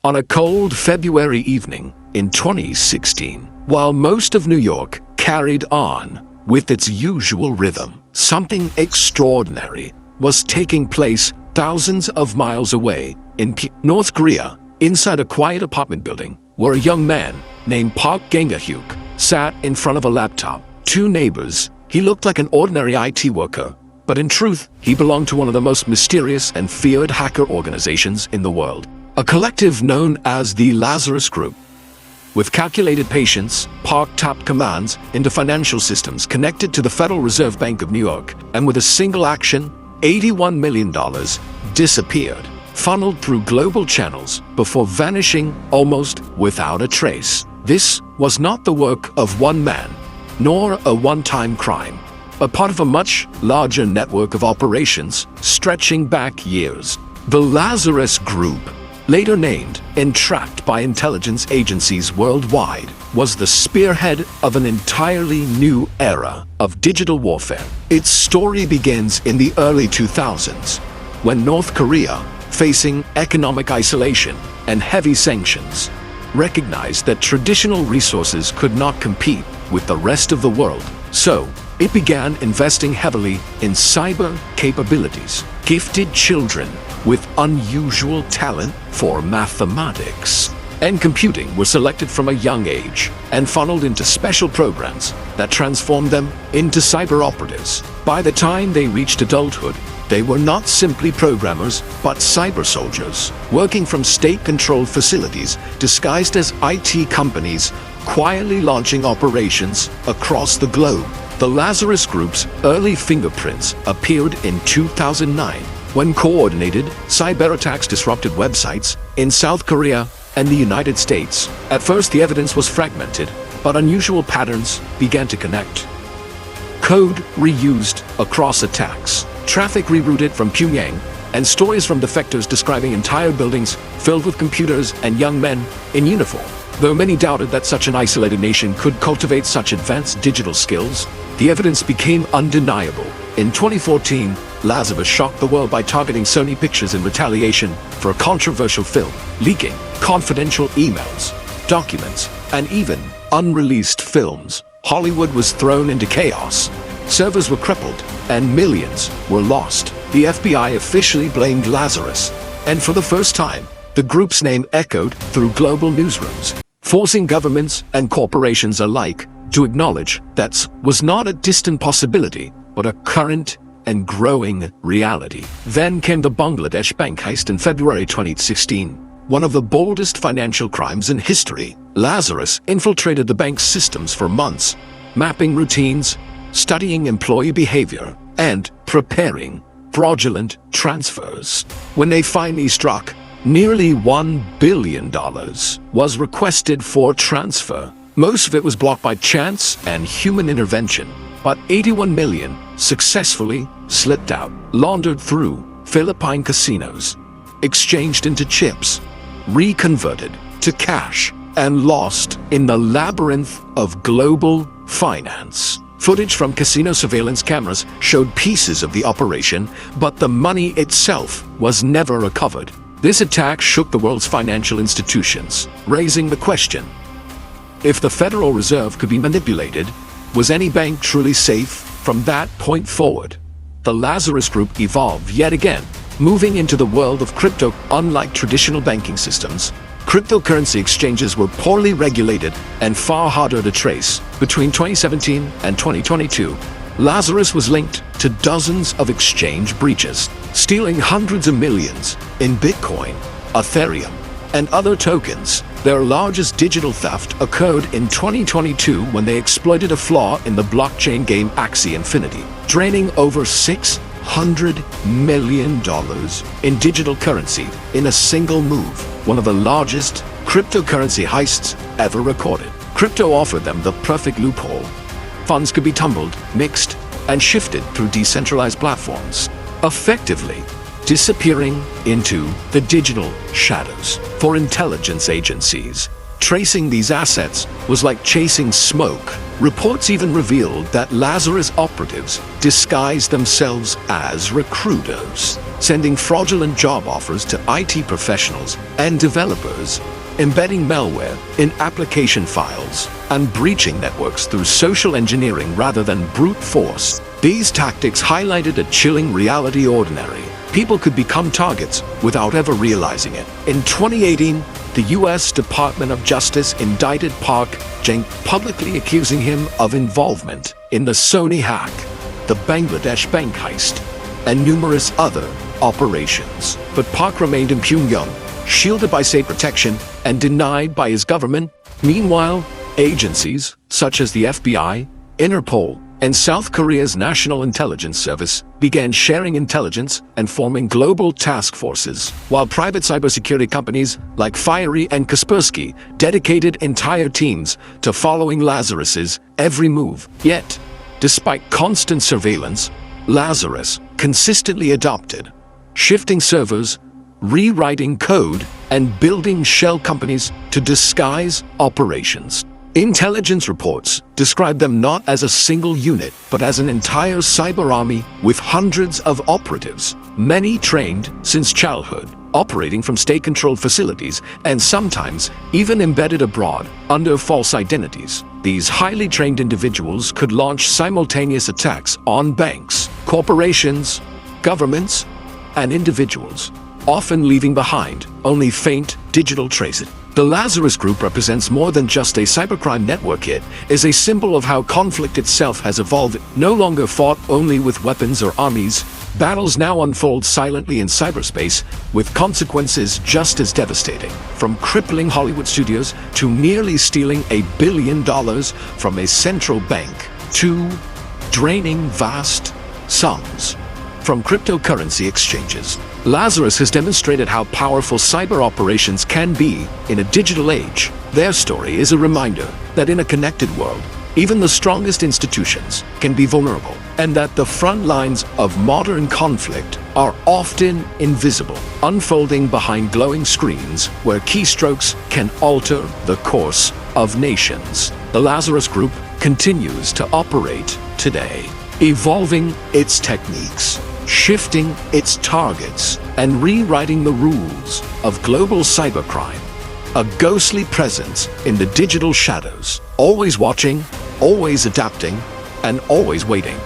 On a cold February evening in 2016, while most of New York carried on with its usual rhythm, something extraordinary was taking place thousands of miles away in North Korea, inside a quiet apartment building where a young man named Park Gang-hyuk sat in front of a laptop. Two neighbors. He looked like an ordinary IT worker, but in truth, he belonged to one of the most mysterious and feared hacker organizations in the world, a collective known as the Lazarus Group. With calculated patience, Park tapped commands into financial systems connected to the Federal Reserve Bank of New York, and with a single action, $81 million disappeared, funneled through global channels before vanishing almost without a trace. This was not the work of one man, nor a one-time crime, but part of a much larger network of operations stretching back years. The Lazarus Group, later named Entrapped by intelligence agencies worldwide, was the spearhead of an entirely new era of digital warfare. Its story begins in the early 2000s, when North Korea, facing economic isolation and heavy sanctions, recognized that traditional resources could not compete with the rest of the world. So, it began investing heavily in cyber capabilities. Gifted children with unusual talent for mathematics and computing were selected from a young age and funneled into special programs that transformed them into cyber operatives. By the time they reached adulthood, they were not simply programmers, but cyber soldiers, working from state-controlled facilities disguised as IT companies, quietly launching operations across the globe. The Lazarus Group's early fingerprints appeared in 2009, when coordinated cyberattacks disrupted websites in South Korea and the United States. At first, the evidence was fragmented, but unusual patterns began to connect. Code reused across attacks, traffic rerouted from Pyongyang, and stories from defectors describing entire buildings filled with computers and young men in uniform. Though many doubted that such an isolated nation could cultivate such advanced digital skills, the evidence became undeniable. In 2014, Lazarus shocked the world by targeting Sony Pictures in retaliation for a controversial film, leaking confidential emails, documents, and even unreleased films. Hollywood was thrown into chaos. Servers were crippled, and millions were lost. The FBI officially blamed Lazarus, and for the first time, the group's name echoed through global newsrooms, forcing governments and corporations alike to acknowledge that was not a distant possibility, but a current and growing reality. Then came the Bangladesh bank heist in February 2016, one of the boldest financial crimes in history. Lazarus infiltrated the bank's systems for months, mapping routines, studying employee behavior, and preparing fraudulent transfers. When they finally struck, nearly $1 billion was requested for transfer. Most of it was blocked by chance and human intervention, but 81 million successfully slipped out, laundered through Philippine casinos, exchanged into chips, reconverted to cash, and lost in the labyrinth of global finance. Footage from casino surveillance cameras showed pieces of the operation, but the money itself was never recovered. This attack shook the world's financial institutions, raising the question: if the Federal Reserve could be manipulated, was any bank truly safe? From that point forward, the Lazarus Group evolved yet again, moving into the world of crypto. Unlike traditional banking systems, cryptocurrency exchanges were poorly regulated and far harder to trace. Between 2017 and 2022, Lazarus was linked to dozens of exchange breaches, stealing hundreds of millions in Bitcoin, Ethereum, and other tokens. Their largest digital theft occurred in 2022 when they exploited a flaw in the blockchain game Axie Infinity, draining over $600 million in digital currency in a single move, one of the largest cryptocurrency heists ever recorded. Crypto offered them the perfect loophole. Funds could be tumbled, mixed, and shifted through decentralized platforms, effectively disappearing into the digital shadows. For intelligence agencies, tracing these assets was like chasing smoke. Reports even revealed that Lazarus operatives disguised themselves as recruiters, sending fraudulent job offers to IT professionals and developers, embedding malware in application files, and breaching networks through social engineering rather than brute force. These tactics highlighted a chilling reality: ordinary people could become targets without ever realizing it. In 2018, the U.S. Department of Justice indicted Park Jeng, publicly accusing him of involvement in the Sony hack, the Bangladesh bank heist, and numerous other operations. But Park remained in Pyongyang, shielded by state protection and denied by his government. Meanwhile, agencies such as the FBI, Interpol, and South Korea's National Intelligence Service began sharing intelligence and forming global task forces, while private cybersecurity companies like Fiery and Kaspersky dedicated entire teams to following Lazarus's every move. Yet, despite constant surveillance, Lazarus consistently adopted shifting servers, rewriting code, and building shell companies to disguise operations. Intelligence reports describe them not as a single unit, but as an entire cyber army with hundreds of operatives, many trained since childhood, operating from state-controlled facilities, and sometimes even embedded abroad under false identities. These highly trained individuals could launch simultaneous attacks on banks, corporations, governments, and individuals, often leaving behind only faint digital traces. The Lazarus Group represents more than just a cybercrime network. It is a symbol of how conflict itself has evolved. No longer fought only with weapons or armies, battles now unfold silently in cyberspace with consequences just as devastating. From crippling Hollywood studios to nearly stealing $1 billion from a central bank to draining vast sums from cryptocurrency exchanges. Lazarus has demonstrated how powerful cyber operations can be in a digital age. Their story is a reminder that in a connected world, even the strongest institutions can be vulnerable, and that the front lines of modern conflict are often invisible, unfolding behind glowing screens where keystrokes can alter the course of nations. The Lazarus Group continues to operate today, evolving its techniques, shifting its targets, and rewriting the rules of global cybercrime. A ghostly presence in the digital shadows, always watching, always adapting, and always waiting.